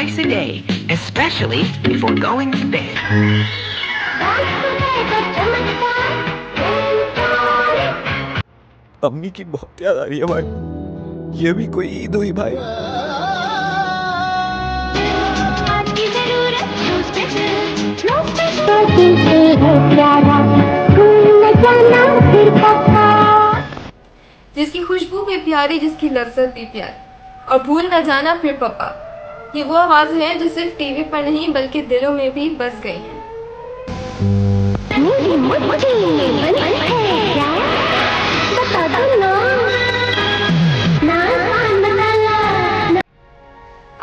twice a day, especially before going to bed. अम्मी की बहुत याद आ रही है भाई। ये भी कोई ईद हुई भाई। जिसकी खुशबू भी प्यारी, जिसकी लज्जत भी प्यारी, और भूल न जाना फिर पापा। ये वो आवाज़ है जो सिर्फ टीवी पर नहीं बल्कि दिलों में भी बस गई हैं।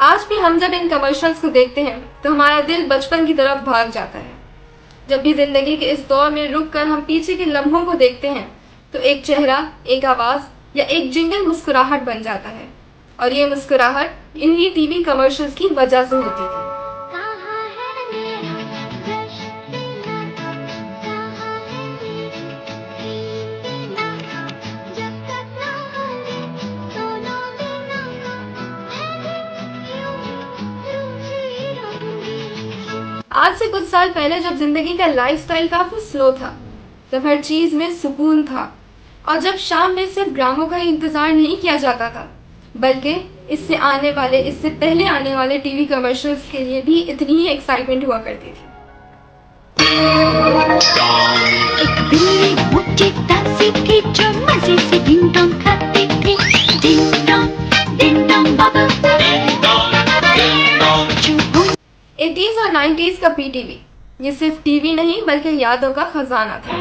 आज भी हम जब इन कमर्शियल्स को देखते हैं तो हमारा दिल बचपन की तरफ भाग जाता है। जब भी जिंदगी के इस दौर में रुक कर हम पीछे के लम्हों को देखते हैं तो एक चेहरा, एक आवाज़ या एक जिंगल मुस्कुराहट बन जाता है, और ये मुस्कुराहट इन्हीं टीवी कमर्शियल्स की वजह से होती थी। आज से कुछ साल पहले जब जिंदगी का लाइफस्टाइल काफी स्लो था, जब हर चीज में सुकून था, और जब शाम में सिर्फ ड्रामों का इंतजार नहीं किया जाता था बल्कि इससे पहले आने वाले टीवी कमर्शियल्स के लिए भी इतनी ही एक्साइटमेंट हुआ करती थी। एटीज और 90s का पीटीवी, ये सिर्फ टीवी नहीं बल्कि यादों का खजाना था।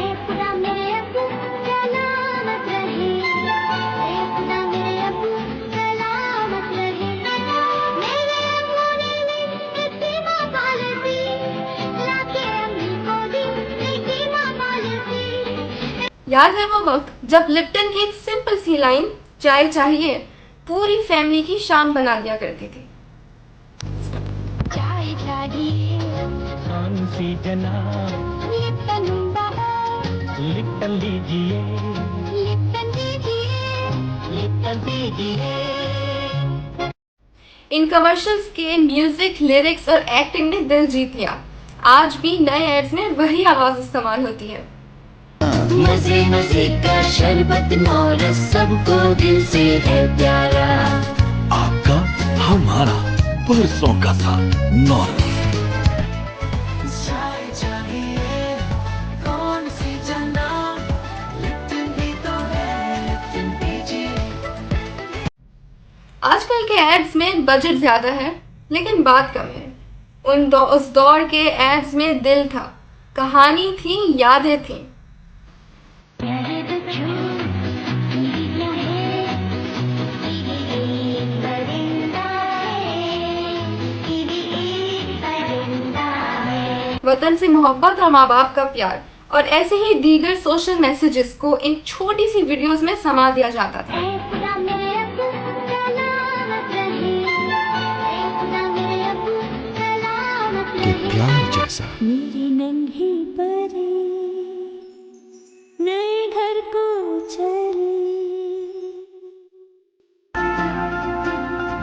याद है वो वक्त जब लिप्टन की एक सिंपल सी लाइन, चाय चाहिए, पूरी फैमिली की शाम बना दिया करती थी। चाय चाहिए, लिप्टन लीजिए, लिप्टन दीजिए। इन कमर्शियल्स के म्यूजिक, लिरिक्स और एक्टिंग ने दिल जीत लिया। आज भी नए एड्स में वही आवाज इस्तेमाल होती है। मजे मजे का शरबत नौरस सबको दिल से है प्यारा, आपका हमारा बरसों का था नौरस। कौन सी जन्ना, लिप्टन भी तो है, लिप्टन दीजिए। आजकल के एड्स में बजट ज्यादा है लेकिन बात कम है। उस दौर के एड्स में दिल था, कहानी थी, यादें थी। वतन से मोहब्बत और माँ बाप का प्यार और ऐसे ही दीगर सोशल मैसेजेस को इन छोटी सी वीडियोस में समा दिया जाता था। कि प्यार जैसा मेरी नन्ही परी नए घर को चली।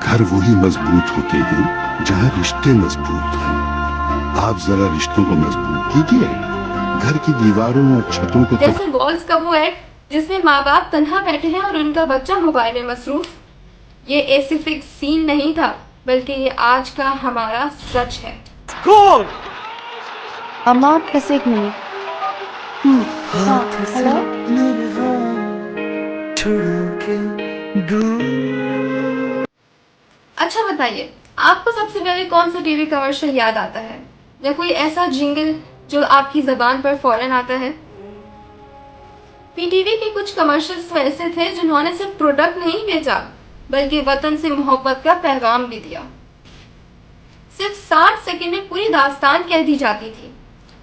घर वही मजबूत होते हैं जहाँ रिश्ते मजबूत हैं। आप जरा रिश्तों को मजबूत कीजिए, घर की दीवारों और छतों को। जैसे वॉल्स का वो एड जिसमें माँ बाप तन्हा बैठे हैं और उनका बच्चा मोबाइल में मसरूफ। ये ऐसे फिक्स सीन नहीं था बल्कि ये आज का हमारा सच है। अम्मा बस एक मिनट। हेलो, अच्छा बताइए, आपको सबसे पहले कौन सा टीवी कमर्शियल याद आता है, या कोई ऐसा जिंगल जो आपकी जबान पर फौरन आता है? पीटीवी के कुछ कमर्शियल्स तो ऐसे थे जिन्होंने सिर्फ प्रोडक्ट नहीं बेचा बल्कि वतन से मोहब्बत का पैगाम भी दिया। सिर्फ 60 सेकंड में पूरी दास्तान कह दी जाती थी,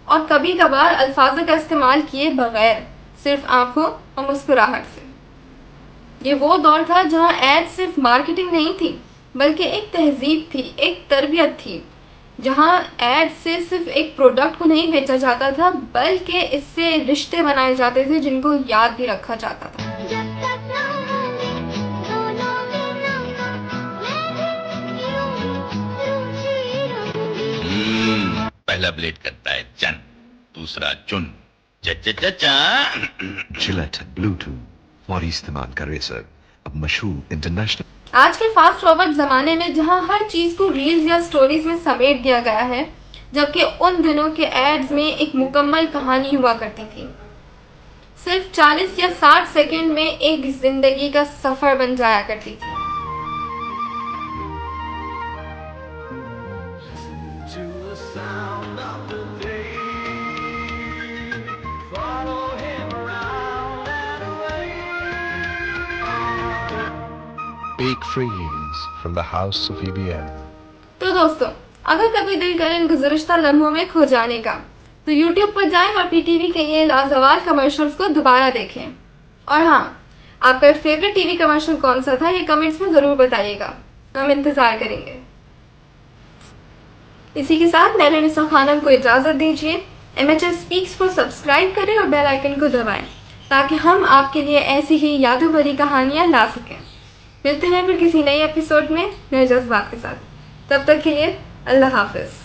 और कभी कभार अल्फाजों का इस्तेमाल किए बगैर सिर्फ आंखों और मुस्कुराहट से। ये वो दौर था जहां एड सिर्फ मार्केटिंग नहीं थी बल्कि एक तहजीब थी, एक तरबियत थी, जहां एड से सिर्फ एक प्रोडक्ट को नहीं बेचा जाता था बल्कि इससे रिश्ते बनाए जाते थे जिनको याद भी रखा जाता था। पहला ब्लेड करता है चन, दूसरा चुन। च च च च। जिलेट ब्लूटूथ फौरी इस्तेमाल करे सर, अब मशहूर इंटरनेशनल। आज के फास्ट फॉरवर्ड ज़माने में जहाँ हर चीज़ को रील्स या स्टोरीज में समेट दिया गया है, जबकि उन दिनों के एड्स में एक मुकम्मल कहानी हुआ करती थी। सिर्फ 40 या 60 सेकंड में एक जिंदगी का सफ़र बन जाया करती थी। Big freeze from the house of EBM. तो दोस्तों, अगर कभी दिल करे इन गुज़श्ता लम्हों में खो जाने का, तो YouTube पर जाएं और PTV के ये लाजवाब कमर्शियल्स को दोबारा देखें। और हाँ, आपका फेवरेट टीवी कमर्शियल कौन सा था, ये कमेंट्स में ज़रूर बताइएगा, हम इंतज़ार करेंगे। इसी के साथ मैं निसा खानम को इजाज़त दीजिए। MHS स्पीक्स को सब्सक्राइब करें और बेल आइकन को दबाएं, ताकि हम आपके लिए ऐसी ही यादों भरी कहानियाँ ला सकें। मिलते हैं फिर किसी नए एपिसोड में नए जज्बात के साथ। तब तक के लिए अल्लाह हाफ़िज़।